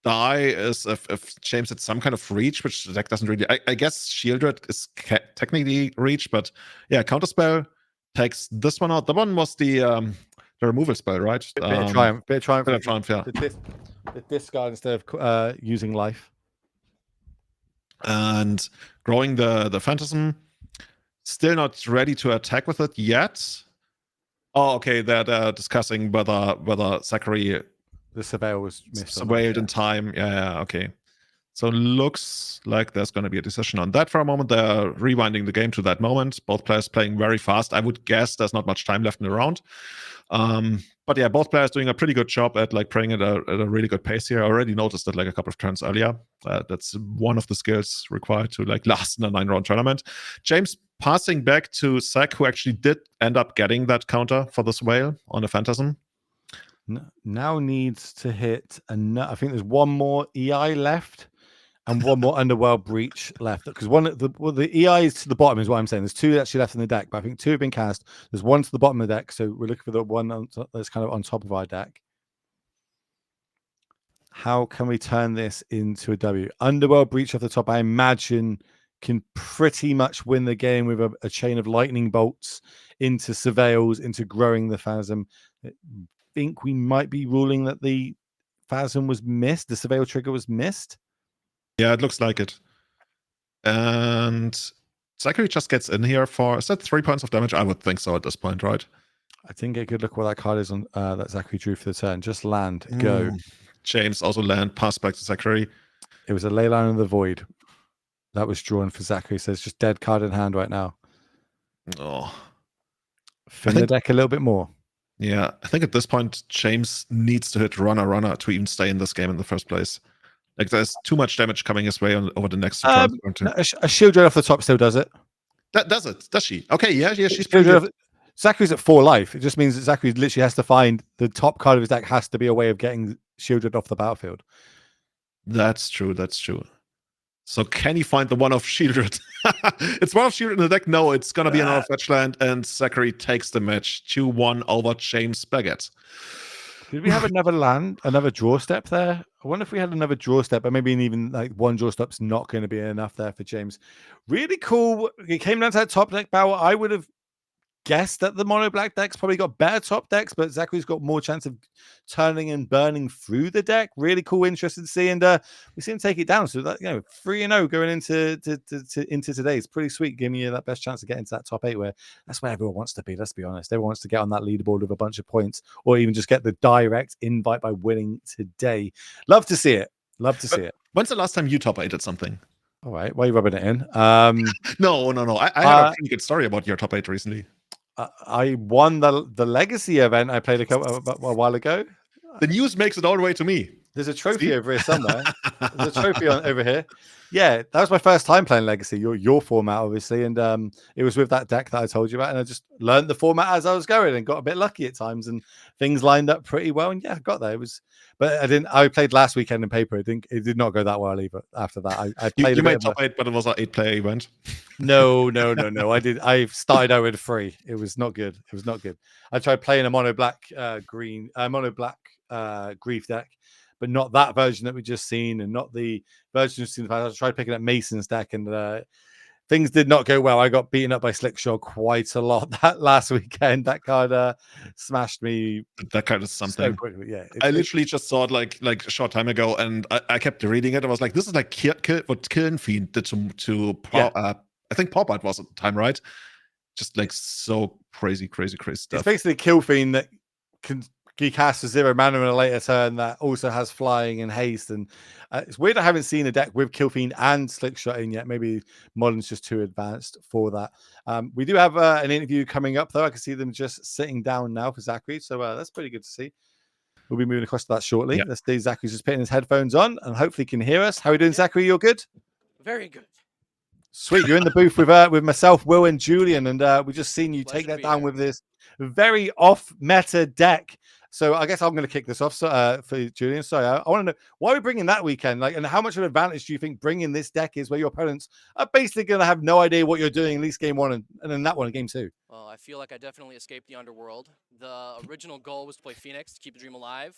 Speaker 2: die is if James had some kind of reach, which the deck doesn't really. I guess Shield Dread is technically reach, but yeah, Counterspell takes this one out. The one was the removal spell, right?
Speaker 1: Bit of Triumph,
Speaker 2: yeah.
Speaker 1: The discard instead of using life.
Speaker 2: And growing the Phantasm, still not ready to attack with it yet. Oh, okay. They're discussing whether Zachary
Speaker 1: the Surveil was
Speaker 2: surveilled in time. Yeah, okay. So looks like there's going to be a decision on that for a moment. They're rewinding the game to that moment. Both players playing very fast. I would guess there's not much time left in the round. But yeah, both players doing a pretty good job at like playing at a really good pace here. I already noticed that like a couple of turns earlier. That's one of the skills required to like last in a 9-round tournament. James passing back to Zach, who actually did end up getting that counter for this whale on the Phantasm.
Speaker 1: Now needs to hit I think there's one more EI left, and one more Underworld Breach left. Because the EI is to the bottom is what I'm saying. There's 2 actually left in the deck, but I think 2 have been cast. There's 1 to the bottom of the deck, so we're looking for the one that's kind of on top of our deck. How can we turn this into a W? Underworld Breach off the top, I imagine, can pretty much win the game with a chain of lightning bolts into Surveils, into growing the Phasm. I think we might be ruling that the Phasm was missed. The Surveil trigger was missed.
Speaker 2: Yeah, it looks like it. And Zachary just gets in here for, is that 3 points of damage? I would think so at this point, right?
Speaker 1: I think a good look what that card is on that Zachary drew for the turn. Just land, go.
Speaker 2: James also land, pass back to Zachary.
Speaker 1: It was a Leyline of the Void that was drawn for Zachary. So it's just dead card in hand right now.
Speaker 2: Oh,
Speaker 1: Thin the deck a little bit more.
Speaker 2: Yeah, I think at this point, James needs to hit runner to even stay in this game in the first place. Like, there's too much damage coming his way over the next 2 turns.
Speaker 1: A shield red off the top still does it.
Speaker 2: That does it, does she? Okay, yeah, she's pretty good.
Speaker 1: Zachary's at 4 life. It just means that Zachary literally has to find the top card of his deck has to be a way of getting shielded off the battlefield.
Speaker 2: That's true. So can he find the one of Shieldred? It's one of Shieldred in the deck. No, it's gonna be another fetch land, and Zachary takes the match 2-1 over James Baggett.
Speaker 1: Did we have another draw step there? I wonder if we had another draw step, but maybe even like one draw step's not going to be enough there for James. Really cool. It came down to that top deck battle. I would have guessed that the mono black decks probably got better top decks, but Zachary's got more chance of turning and burning through the deck. Really cool, interested to see, and we see him take it down. So that 3-0 going into today is pretty sweet, giving you that best chance to get into that top 8, where that's where everyone wants to be. Let's be honest, everyone wants to get on that leaderboard with a bunch of points, or even just get the direct invite by winning today. Love to see it.
Speaker 2: When's the last time you top 8'd something?
Speaker 1: All right, why are you rubbing it in?
Speaker 2: No. I had a pretty good story about your top 8 recently.
Speaker 1: I won the Legacy event I played a while ago.
Speaker 2: The news makes it all the way to me.
Speaker 1: There's a trophy over here somewhere. There's a trophy over here. Yeah, that was my first time playing Legacy, your format, obviously. And it was with that deck that I told you about. And I just learned the format as I was going and got a bit lucky at times. And things lined up pretty well. And yeah, I got there. But I played last weekend in paper. It did not go that well either after that. I played
Speaker 2: you made top 8, but it was an 8-player event.
Speaker 1: No. I started out with 3. It was not good. I tried playing a mono black grief deck, but not that version that we just seen, and not the version we've seen in the past. I tried picking up Mason's deck, and things did not go well. I got beaten up by Slickshot quite a lot that last weekend. That card smashed me.
Speaker 2: That card is something.
Speaker 1: So quickly. Yeah,
Speaker 2: I literally just saw it like a short time ago, and I kept reading it. I was like, this is like what Kiln Fiend did to I think Pop Art was at the time, right? Just like so crazy stuff.
Speaker 1: It's basically Kill Fiend that can cast a 0 mana in a later turn that also has flying and haste. And it's weird I haven't seen a deck with Kill Fiend and Slickshot in yet. Maybe Modern's just too advanced for that. We do have an interview coming up, though. I can see them just sitting down now for Zachary. So that's pretty good to see. We'll be moving across to that shortly. Let's see. Zachary's just putting his headphones on and hopefully can hear us. How are you doing, Zachary? You're good?
Speaker 3: Very good.
Speaker 1: Sweet. You're in the booth with myself, Will, and Julian, and we just seen you take that down with this very off-meta deck. So I guess I'm going to kick this off for Julian. Sorry, I want to know why are we bringing that weekend, and how much of an advantage do you think bringing this deck is, where your opponents are basically going to have no idea what you're doing, at least game 1 and then that one in game 2.
Speaker 3: Well, I feel like I definitely escaped the underworld. The original goal was to play Phoenix to keep the dream alive,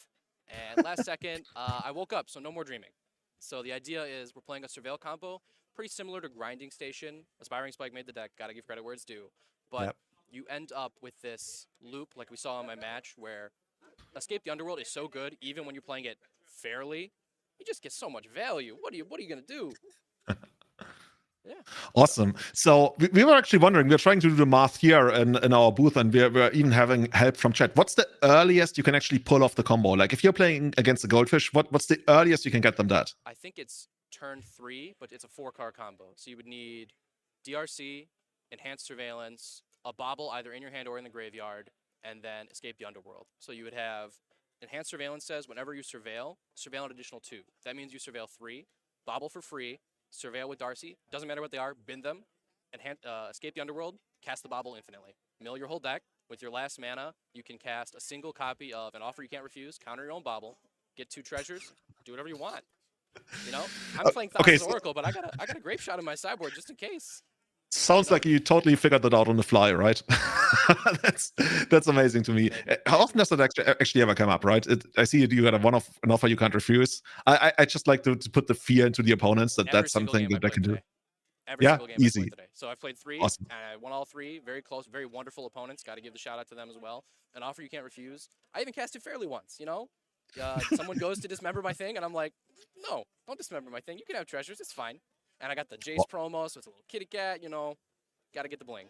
Speaker 3: and last second I woke up, so no more dreaming. So the idea is we're playing a Survell combo, pretty similar to Grinding Station. Aspiring Spike made the deck, gotta give credit where it's due. But you end up with this loop, like we saw in my match, where Escape the Underworld is so good, even when you're playing it fairly, you just get so much value. What are you gonna do? Yeah.
Speaker 2: Awesome. So we were actually wondering, we're trying to do the math here in our booth, and we're even having help from chat. What's the earliest you can actually pull off the combo? Like, if you're playing against the Goldfish, what's the earliest you can get them that?
Speaker 3: I think it's turn 3, but it's a 4-card combo. So you would need DRC, Enhanced Surveillance, a Bobble either in your hand or in the graveyard, and then Escape the Underworld. So you would have Enhanced Surveillance says whenever you surveil an additional 2. That means you surveil 3, Bobble for free, Surveil with Darcy, doesn't matter what they are, bin them, and Escape the Underworld, cast the Bobble infinitely. Mill your whole deck. With your last mana, you can cast a single copy of an Offer You Can't Refuse, counter your own Bobble, get 2 treasures, do whatever you want. You know, I'm playing
Speaker 2: Okay,
Speaker 3: Thassa's Oracle, but I got a grape shot in my sideboard just in case.
Speaker 2: sounds like you totally figured that out on the fly, right? That's amazing to me. How often does that actually ever come up, right? I see you got an offer you can't refuse. I just like to put the fear into the opponents that
Speaker 3: Every
Speaker 2: that's
Speaker 3: single
Speaker 2: something
Speaker 3: game I
Speaker 2: that they
Speaker 3: played
Speaker 2: can do.
Speaker 3: today. Every
Speaker 2: Yeah,
Speaker 3: single game I
Speaker 2: easy.
Speaker 3: played today. So I played 3,
Speaker 2: Awesome.
Speaker 3: and I won all 3. Very close, very wonderful opponents. Got to give the shout out to them as well. An offer you can't refuse. I even cast it fairly once, you know? Someone goes to dismember my thing, and I'm like, no, don't dismember my thing. You can have treasures. It's fine. And I got the Jace promo, so it's a little kitty cat, you know. Got to get the bling.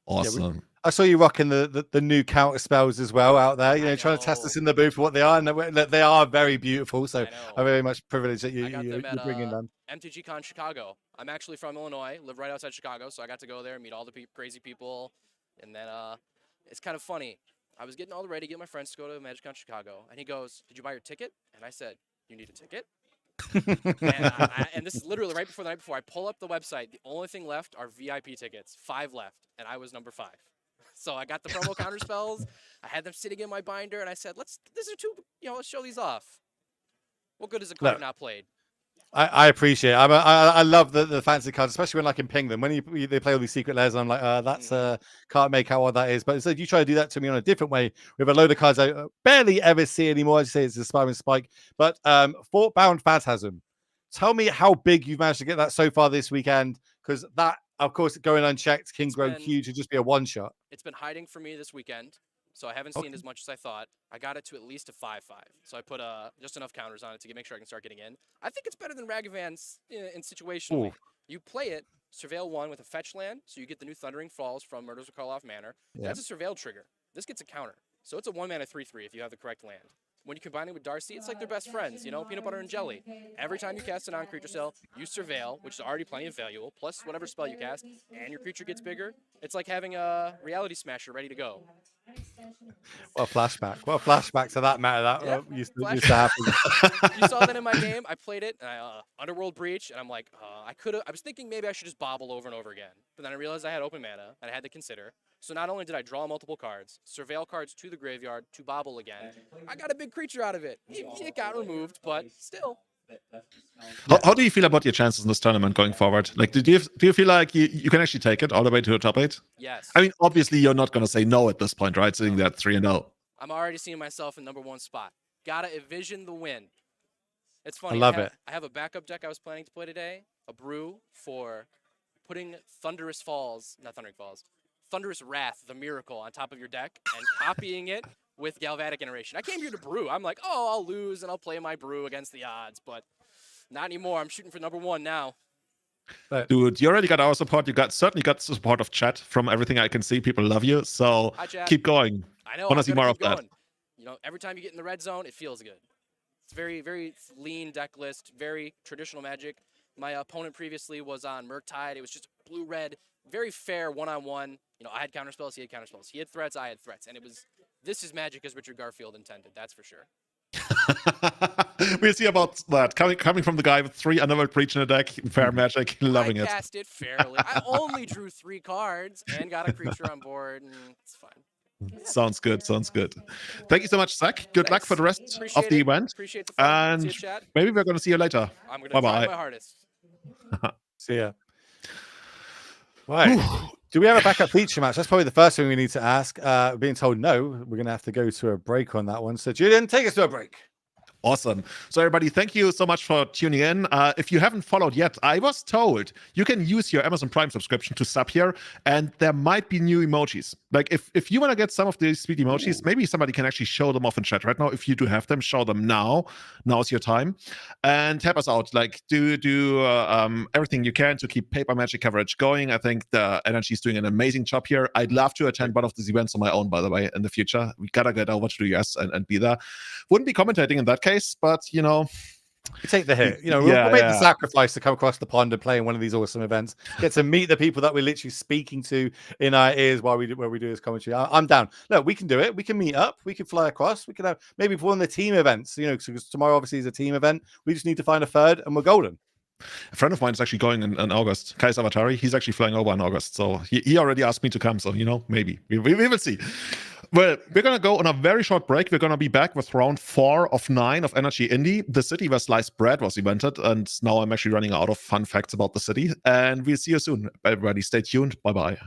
Speaker 2: Awesome.
Speaker 1: I saw you rocking the new counter spells as well out there. You know, trying to test
Speaker 3: know.
Speaker 1: us in the booth for what they are, and they are very beautiful. So
Speaker 3: I know.
Speaker 1: I'm very much privileged that
Speaker 3: I got
Speaker 1: you're
Speaker 3: them at
Speaker 1: bringing them.
Speaker 3: MTG Con Chicago. I'm actually from Illinois, live right outside Chicago, so I got to go there and meet all the crazy people. And then it's kind of funny. I was getting all ready to get my friends to go to Magic Con Chicago, and he goes, "Did you buy your ticket?" And I said, "You need a ticket?" and this is literally right before the night before. I pull up the website. The only thing left are VIP tickets. 5 left, and I was number 5. So I got the promo counter spells. I had them sitting in my binder, and I said, these are 2, let's show these off. What good is a card not played?
Speaker 1: I appreciate it. I love the fancy cards, especially when I can ping them. When they play all these secret layers, I'm like, that's can't make out what that is. But instead, you try to do that to me on a different way with a load of cards I barely ever see anymore. I say it's a Spiral Spike, but Fortbound Phantasm. Tell me how big you've managed to get that so far this weekend, because that, of course, going unchecked can grow huge and just be a one shot.
Speaker 3: It's been hiding for me this weekend, so I haven't seen as much as I thought. I got it to at least a 5/5, so I put just enough counters on it to make sure I can start getting in. I think it's better than Ragavan's in situationally. Ooh. You play it, Surveil 1 with a fetch land, so you get the new Thundering Falls from Murders of Karloff Manor. Yep. That's a Surveil trigger. This gets a counter, so it's a 1-mana 3/3 if you have the correct land. When you combine it with Darcy, it's like they're best friends, peanut butter and jelly. Every time you cast a non-creature spell, you Surveil, which is already plenty of value, plus whatever spell you cast, and your creature gets bigger. It's like having a Reality Smasher ready to go.
Speaker 1: What a flashback. What a flashback to that matter. That used to happen.
Speaker 3: You saw that in my game. I played it, and Underworld Breach, and I'm like, I was thinking maybe I should just bobble over and over again. But then I realized I had open mana, and I had to consider. So not only did I draw multiple cards, Surveil cards to the graveyard to bobble again, I got a big creature out of it. It got removed, but still.
Speaker 2: How do you feel about your chances in this tournament going forward? Like, do you feel like you can actually take it all the way to the top 8?
Speaker 3: Yes.
Speaker 2: I mean, obviously, you're not going to say no at this point, right? Sitting there at 3-0.
Speaker 3: I'm already seeing myself in number 1 spot. Gotta envision the win. It's funny.
Speaker 1: I love it.
Speaker 3: I have a backup deck I was planning to play today, a brew for putting Thunderous Wrath, the Miracle, on top of your deck and copying it with Galvanic Iteration. I came here to brew. I'm like, I'll lose and I'll play my brew against the odds, but not anymore. I'm shooting for number 1 now.
Speaker 2: Dude, you already got our support. You certainly got the support of chat from everything I can see. People love you, so keep going.
Speaker 3: I know.
Speaker 2: I want to see more of that.
Speaker 3: Every time you get in the red zone, it feels good. It's very, very lean deck list, very traditional Magic. My opponent previously was on Murktide. It was just blue-red, very fair one-on-one. I had counterspells, he had counterspells. He had threats, I had threats. And this is Magic as Richard Garfield intended, that's for sure.
Speaker 2: We'll see about that. Coming from the guy with 3 Underworld Breach in a deck, fair Magic, loving it.
Speaker 3: I cast it fairly. I only drew 3 cards and got a creature on board, and it's fine.
Speaker 2: Sounds good. Thank you so much, Zach. Good luck for the rest of the event.
Speaker 3: Appreciate the fun.
Speaker 2: And maybe we're going to see you later.
Speaker 3: I'm going to try my hardest.
Speaker 1: See ya. Right. Do we have a backup feature match? That's probably the first thing we need to ask. Being told no, we're going to have to go to a break on that one. So Julian, take us to a break.
Speaker 2: Awesome. So everybody, thank you so much for tuning in. If you haven't followed yet, I was told you can use your Amazon Prime subscription to sub here, and there might be new emojis. Like if you want to get some of these sweet emojis, maybe somebody can actually show them off in chat right now. If you do have them, show them now. Now's your time, and help us out. Like do everything you can to keep Paper Magic coverage going. I think the Energy is doing an amazing job here. I'd love to attend one of these events on my own, by the way, in the future. We gotta get over to the US and be there. Wouldn't be commentating in that case, but
Speaker 1: you take the hit. We'll make the sacrifice to come across the pond and play in one of these awesome events. Get to meet the people that we're literally speaking to in our ears while we do this commentary. I'm down. Look, we can do it. We can meet up. We can fly across. We can have maybe one of the team events. Because tomorrow obviously is a team event. We just need to find a third, and we're golden.
Speaker 2: A friend of mine is actually going in August. Kai Savatari, he's actually flying over in August. So he already asked me to come. So, maybe. We will see. Well, we're going to go on a very short break. We're going to be back with round 4 of 9 of Energy Indie, the city where sliced bread was invented. And now I'm actually running out of fun facts about the city. And we'll see you soon. Everybody stay tuned. Bye-bye.